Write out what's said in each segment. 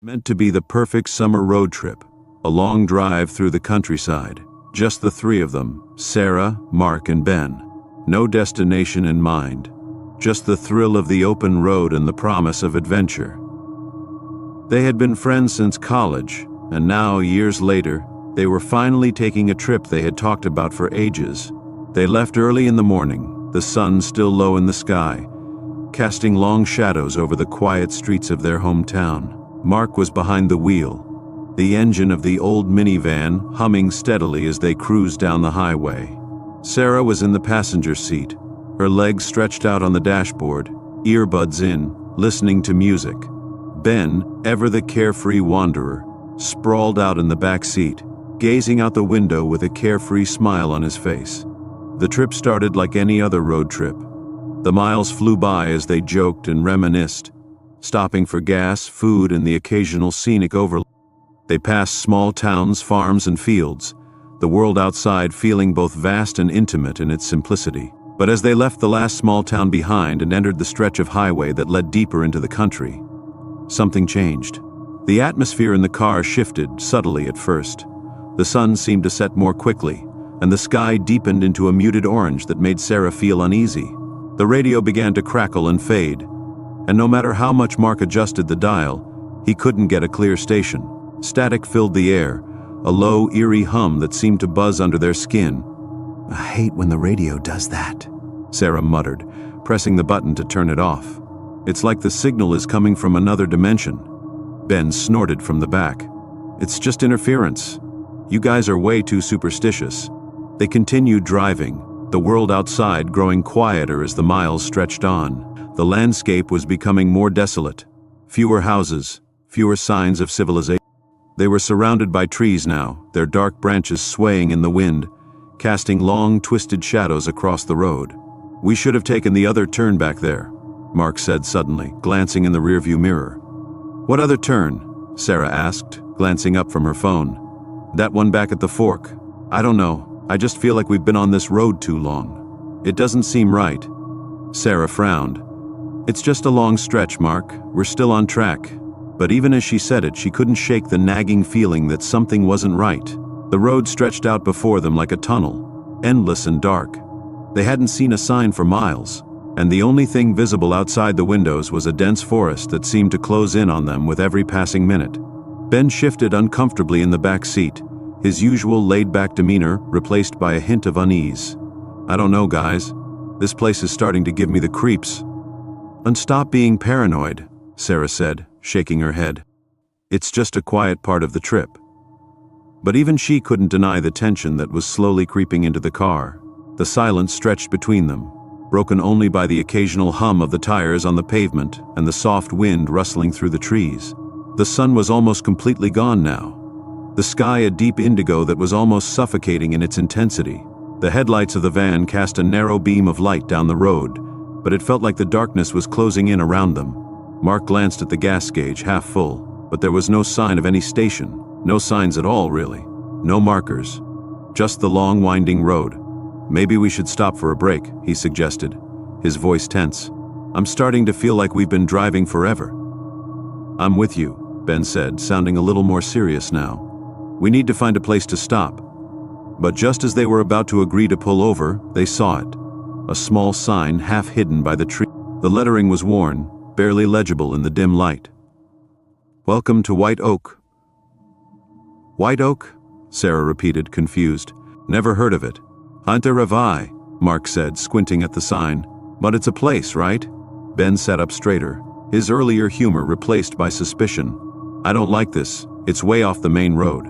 Meant to be the perfect summer road trip, a long drive through the countryside. Just the three of them, Sarah, Mark, and Ben. No destination in mind. Just the thrill of the open road and the promise of adventure. They had been friends since college, and now, years later, they were finally taking a trip they had talked about for ages. They left early in the morning, the sun still low in the sky, casting long shadows over the quiet streets of their hometown. Mark was behind the wheel, the engine of the old minivan humming steadily as they cruised down the highway. Sarah was in the passenger seat, her legs stretched out on the dashboard, earbuds in, listening to music. Ben, ever the carefree wanderer, sprawled out in the back seat, gazing out the window with a carefree smile on his face. The trip started like any other road trip. The miles flew by as they joked and reminisced, stopping for gas, food, and the occasional scenic overlook. They passed small towns, farms, and fields, the world outside feeling both vast and intimate in its simplicity. But as they left the last small town behind and entered the stretch of highway that led deeper into the country, something changed. The atmosphere in the car shifted subtly at first. The sun seemed to set more quickly, and the sky deepened into a muted orange that made Sarah feel uneasy. The radio began to crackle and fade, and no matter how much Mark adjusted the dial, he couldn't get a clear station. Static filled the air, a low, eerie hum that seemed to buzz under their skin. "I hate when the radio does that," Sarah muttered, pressing the button to turn it off. "It's like the signal is coming from another dimension." Ben snorted from the back. "It's just interference. You guys are way too superstitious." They continued driving, the world outside growing quieter as the miles stretched on. The landscape was becoming more desolate. Fewer houses, fewer signs of civilization. They were surrounded by trees now, their dark branches swaying in the wind, casting long, twisted shadows across the road. "We should have taken the other turn back there," Mark said suddenly, glancing in the rearview mirror. "What other turn?" Sarah asked, glancing up from her phone. "That one back at the fork. I don't know. I just feel like we've been on this road too long. It doesn't seem right." Sarah frowned. "It's just a long stretch, Mark. We're still on track." But even as she said it, she couldn't shake the nagging feeling that something wasn't right. The road stretched out before them like a tunnel, endless and dark. They hadn't seen a sign for miles, and the only thing visible outside the windows was a dense forest that seemed to close in on them with every passing minute. Ben shifted uncomfortably in the back seat, his usual laid-back demeanor replaced by a hint of unease. "I don't know, guys. This place is starting to give me the creeps." "And stop being paranoid," Sarah said, shaking her head. "It's just a quiet part of the trip." But even she couldn't deny the tension that was slowly creeping into the car. The silence stretched between them, broken only by the occasional hum of the tires on the pavement and the soft wind rustling through the trees. The sun was almost completely gone now, the sky a deep indigo that was almost suffocating in its intensity. The headlights of the van cast a narrow beam of light down the road, but it felt like the darkness was closing in around them. Mark glanced at the gas gauge, half full, but there was no sign of any station, no signs at all, really. No markers, just the long, winding road. "Maybe we should stop for a break," he suggested, his voice tense. "I'm starting to feel like we've been driving forever." "I'm with you," Ben said, sounding a little more serious now. "We need to find a place to stop." But just as they were about to agree to pull over, they saw it. A small sign half hidden by the tree. The lettering was worn, barely legible in the dim light. "Welcome to White Oak." "White Oak?" Sarah repeated, confused. "Never heard of it." "Hunter Ravai," Mark said, squinting at the sign. "But it's a place, right?" Ben sat up straighter, his earlier humor replaced by suspicion. "I don't like this. It's way off the main road."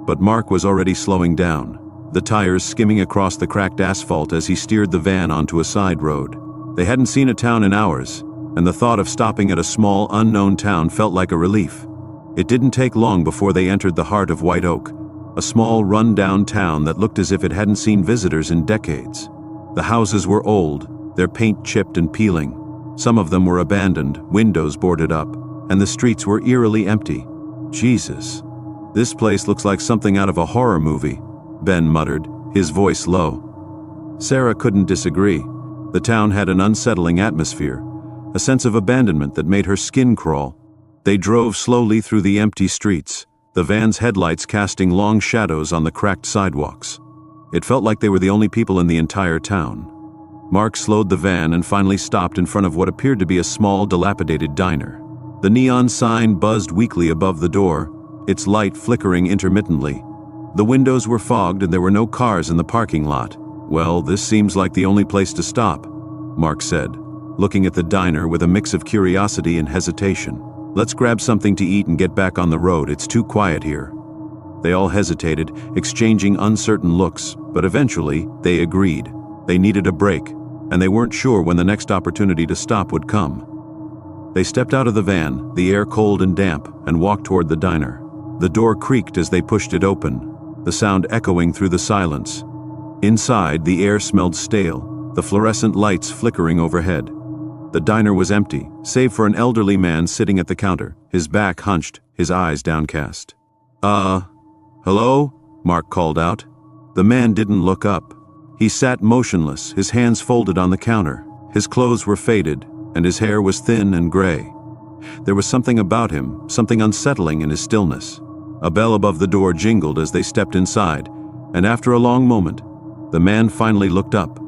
But Mark was already slowing down, the tires skimming across the cracked asphalt as he steered the van onto a side road. They hadn't seen a town in hours, and the thought of stopping at a small, unknown town felt like a relief. It didn't take long before they entered the heart of White Oak, a small, run-down town that looked as if it hadn't seen visitors in decades. The houses were old, their paint chipped and peeling. Some of them were abandoned, windows boarded up, and the streets were eerily empty. "Jesus, this place looks like something out of a horror movie," Ben muttered, his voice low. Sarah couldn't disagree. The town had an unsettling atmosphere, a sense of abandonment that made her skin crawl. They drove slowly through the empty streets, the van's headlights casting long shadows on the cracked sidewalks. It felt like they were the only people in the entire town. Mark slowed the van and finally stopped in front of what appeared to be a small, dilapidated diner. The neon sign buzzed weakly above the door, its light flickering intermittently. The windows were fogged and there were no cars in the parking lot. "Well, this seems like the only place to stop," Mark said, looking at the diner with a mix of curiosity and hesitation. "Let's grab something to eat and get back on the road. It's too quiet here." They all hesitated, exchanging uncertain looks, but eventually they agreed. They needed a break, and they weren't sure when the next opportunity to stop would come. They stepped out of the van, the air cold and damp, and walked toward the diner. The door creaked as they pushed it open, the sound echoing through the silence. Inside, the air smelled stale, the fluorescent lights flickering overhead. The diner was empty, save for an elderly man sitting at the counter, his back hunched, his eyes downcast. Hello?" Mark called out. The man didn't look up. He sat motionless, his hands folded on the counter. His clothes were faded, and his hair was thin and gray. There was something about him, something unsettling in his stillness. A bell above the door jingled as they stepped inside, and after a long moment, the man finally looked up.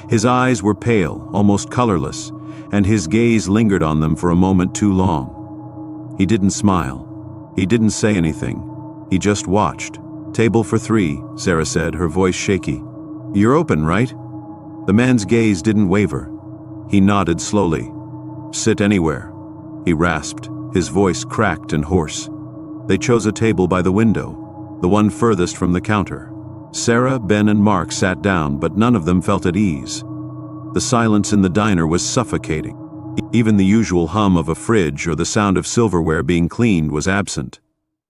His eyes were pale, almost colorless, and his gaze lingered on them for a moment too long. He didn't smile. He didn't say anything. He just watched. "Table for 3, Sarah said, her voice shaky. "You're open, right?" The man's gaze didn't waver. He nodded slowly. "Sit anywhere," he rasped, his voice cracked and hoarse. They chose a table by the window, the one furthest from the counter. Sarah, Ben, and Mark sat down, but none of them felt at ease. The silence in the diner was suffocating. Even the usual hum of a fridge or the sound of silverware being cleaned was absent.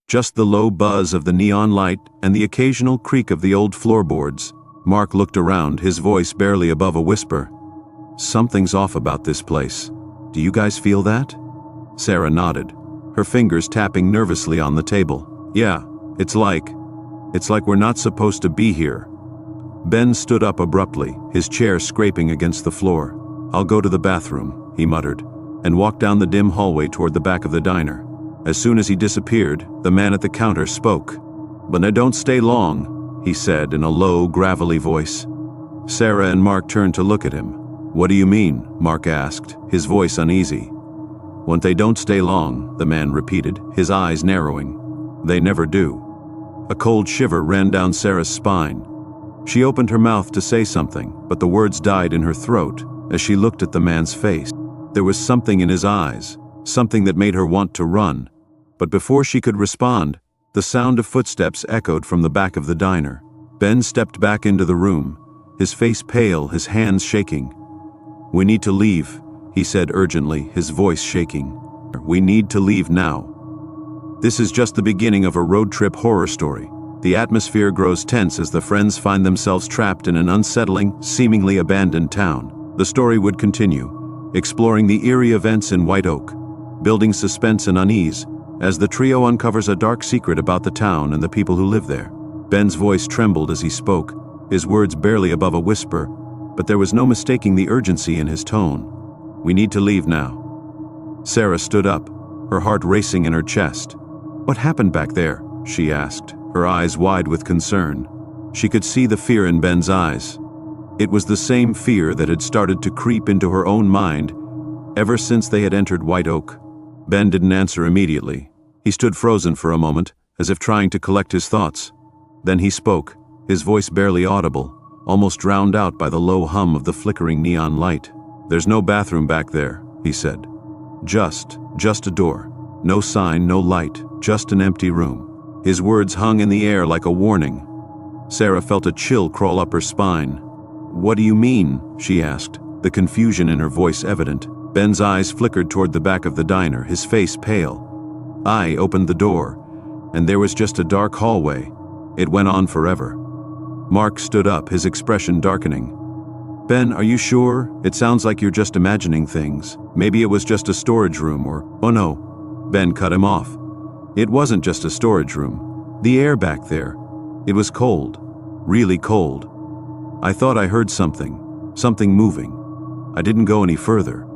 Just the low buzz of the neon light and the occasional creak of the old floorboards. Mark looked around, his voice barely above a whisper. "Something's off about this place. Do you guys feel that?" Sarah nodded, her fingers tapping nervously on the table. "Yeah, it's like we're not supposed to be here." Ben stood up abruptly, his chair scraping against the floor. "I'll go to the bathroom," he muttered, and walked down the dim hallway toward the back of the diner. As soon as he disappeared, the man at the counter spoke. "But now don't stay long," he said in a low, gravelly voice. Sarah and Mark turned to look at him. "What do you mean?" Mark asked, his voice uneasy. "When they don't stay long," the man repeated, his eyes narrowing. "They never do." A cold shiver ran down Sarah's spine. She opened her mouth to say something, but the words died in her throat as she looked at the man's face. There was something in his eyes, something that made her want to run. But before she could respond, the sound of footsteps echoed from the back of the diner. Ben stepped back into the room, his face pale, his hands shaking. "We need to leave," he said urgently, his voice shaking. "We need to leave now." This is just the beginning of a road trip horror story. The atmosphere grows tense as the friends find themselves trapped in an unsettling, seemingly abandoned town. The story would continue, exploring the eerie events in White Oak, building suspense and unease as the trio uncovers a dark secret about the town and the people who live there. Ben's voice trembled as he spoke, his words barely above a whisper, but there was no mistaking the urgency in his tone. "We need to leave now." Sarah stood up, her heart racing in her chest. "What happened back there?" she asked, her eyes wide with concern. She could see the fear in Ben's eyes. It was the same fear that had started to creep into her own mind ever since they had entered White Oak. Ben didn't answer immediately. He stood frozen for a moment, as if trying to collect his thoughts. Then he spoke, his voice barely audible, almost drowned out by the low hum of the flickering neon light. "There's no bathroom back there," he said. Just a door. No sign, no light, just an empty room." His words hung in the air like a warning. Sarah felt a chill crawl up her spine. "What do you mean?" she asked, the confusion in her voice evident. Ben's eyes flickered toward the back of the diner, his face pale. "I opened the door, and there was just a dark hallway. It went on forever." Mark stood up, his expression darkening. "Ben, are you sure? It sounds like you're just imagining things. Maybe it was just a storage room or—" "Oh no," Ben cut him off. "It wasn't just a storage room. The air back there, it was cold, really cold. I thought I heard something moving. I didn't go any further."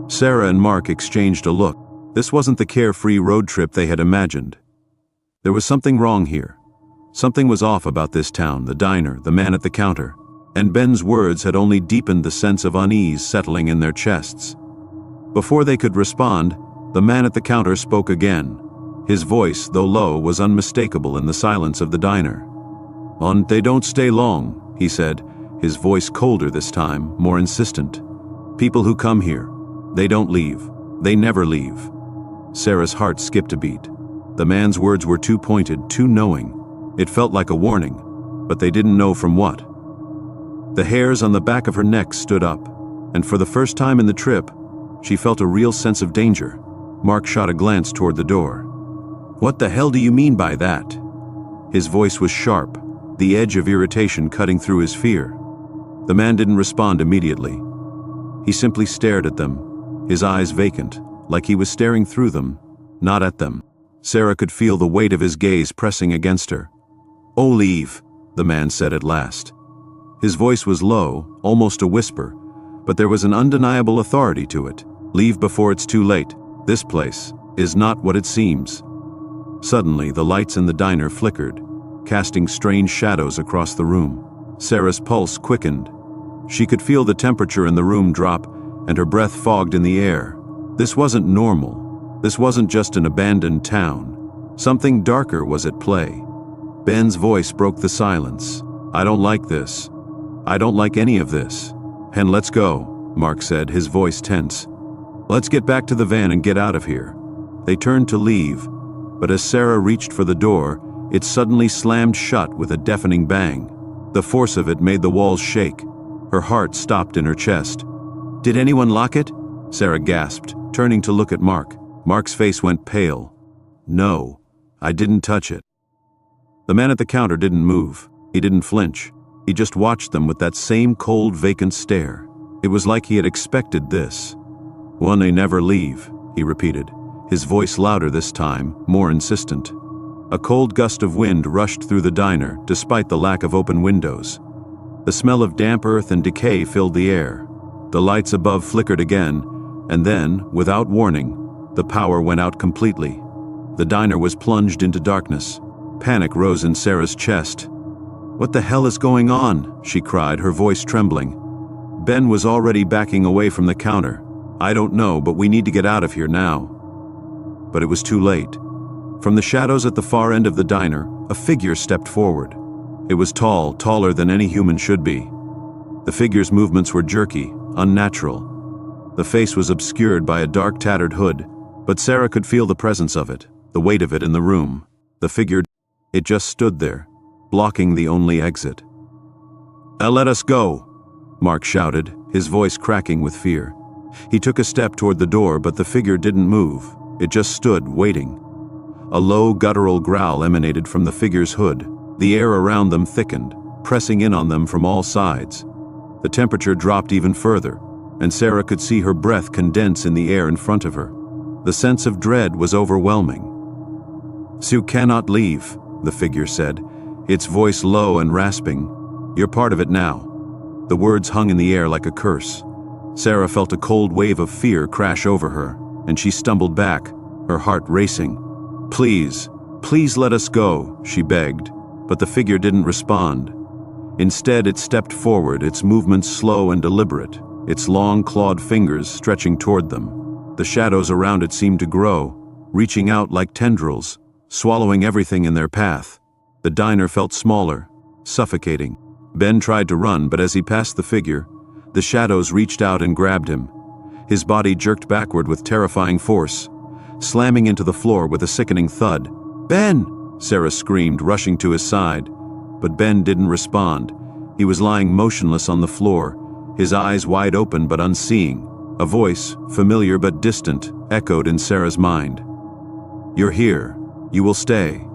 Sarah and Mark exchanged a look. This wasn't the carefree road trip they had imagined. There was something wrong here. Something was off about this town, the diner, the man at the counter, and Ben's words had only deepened the sense of unease settling in their chests. Before they could respond, the man at the counter spoke again. His voice, though low, was unmistakable in the silence of the diner. "They don't stay long," he said, his voice colder this time, more insistent. "People who come here, they don't leave. They never leave." Sarah's heart skipped a beat. The man's words were too pointed, too knowing. It felt like a warning, but they didn't know from what. The hairs on the back of her neck stood up, and for the first time in the trip, she felt a real sense of danger. Mark shot a glance toward the door. "What the hell do you mean by that?" His voice was sharp, the edge of irritation cutting through his fear. The man didn't respond immediately. He simply stared at them, his eyes vacant, like he was staring through them, not at them. Sarah could feel the weight of his gaze pressing against her. "Oh, leave," the man said at last. His voice was low, almost a whisper, but there was an undeniable authority to it. "Leave before it's too late. This place is not what it seems." Suddenly, the lights in the diner flickered, casting strange shadows across the room. Sarah's pulse quickened. She could feel the temperature in the room drop, and her breath fogged in the air. This wasn't normal. This wasn't just an abandoned town. Something darker was at play. Ben's voice broke the silence. "I don't like this. I don't like any of this." "And let's go," Mark said, his voice tense. "Let's get back to the van and get out of here." They turned to leave, but as Sarah reached for the door, it suddenly slammed shut with a deafening bang. The force of it made the walls shake. Her heart stopped in her chest. "Did anyone lock it?" Sarah gasped, turning to look at Mark. Mark's face went pale. "No, I didn't touch it." The man at the counter didn't move. He didn't flinch. He just watched them with that same cold, vacant stare. It was like he had expected this. "They never leave," he repeated, his voice louder this time, more insistent. A cold gust of wind rushed through the diner, despite the lack of open windows. The smell of damp earth and decay filled the air. The lights above flickered again, and then, without warning, the power went out completely. The diner was plunged into darkness. Panic rose in Sarah's chest. "What the hell is going on?" she cried, her voice trembling. Ben was already backing away from the counter. "I don't know, but we need to get out of here now." But it was too late. From the shadows at the far end of the diner, a figure stepped forward. It was tall, taller than any human should be. The figure's movements were jerky, unnatural. The face was obscured by a dark, tattered hood, but Sarah could feel the presence of it, the weight of it in the room. The figure, it just stood there, blocking the only exit. "Let us go," Mark shouted, his voice cracking with fear. He took a step toward the door, but the figure didn't move. It just stood, waiting. A low, guttural growl emanated from the figure's hood. The air around them thickened, pressing in on them from all sides. The temperature dropped even further, and Sarah could see her breath condense in the air in front of her. The sense of dread was overwhelming. "You cannot leave," the figure said, its voice low and rasping. "You're part of it now." The words hung in the air like a curse. Sarah felt a cold wave of fear crash over her, and she stumbled back, her heart racing. "Please, please let us go," she begged, but the figure didn't respond. Instead, it stepped forward, its movements slow and deliberate, its long, clawed fingers stretching toward them. The shadows around it seemed to grow, reaching out like tendrils, swallowing everything in their path. The diner felt smaller, suffocating. Ben tried to run, but as he passed the figure, the shadows reached out and grabbed him. His body jerked backward with terrifying force, slamming into the floor with a sickening thud. "Ben!" Sarah screamed, rushing to his side. But Ben didn't respond. He was lying motionless on the floor, his eyes wide open but unseeing. A voice, familiar but distant, echoed in Sarah's mind. "You're here. You will stay."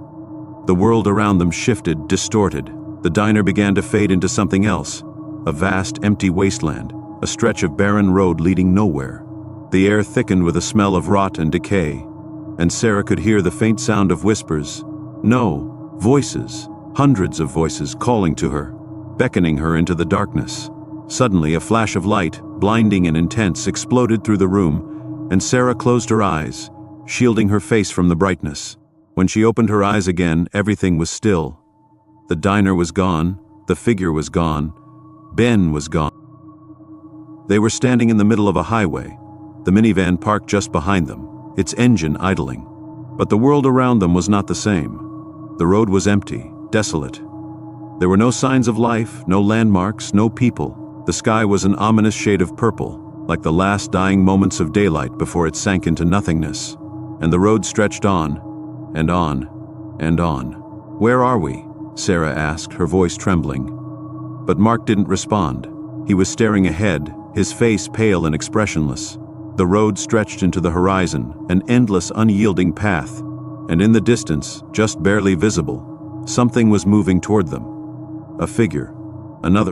The world around them shifted, distorted. The diner began to fade into something else, a vast, empty wasteland, a stretch of barren road leading nowhere. The air thickened with a smell of rot and decay, and Sarah could hear the faint sound of whispers. No, voices, hundreds of voices calling to her, beckoning her into the darkness. Suddenly, a flash of light, blinding and intense, exploded through the room, and Sarah closed her eyes, shielding her face from the brightness. When she opened her eyes again, everything was still. The diner was gone, the figure was gone, Ben was gone. They were standing in the middle of a highway, the minivan parked just behind them, its engine idling. But the world around them was not the same. The road was empty, desolate. There were no signs of life, no landmarks, no people. The sky was an ominous shade of purple, like the last dying moments of daylight before it sank into nothingness. And the road stretched on, and on, and on. "Where are we?" Sarah asked, her voice trembling. But Mark didn't respond. He was staring ahead, his face pale and expressionless. The road stretched into the horizon, an endless, unyielding path. And in the distance, just barely visible, something was moving toward them. A figure. Another.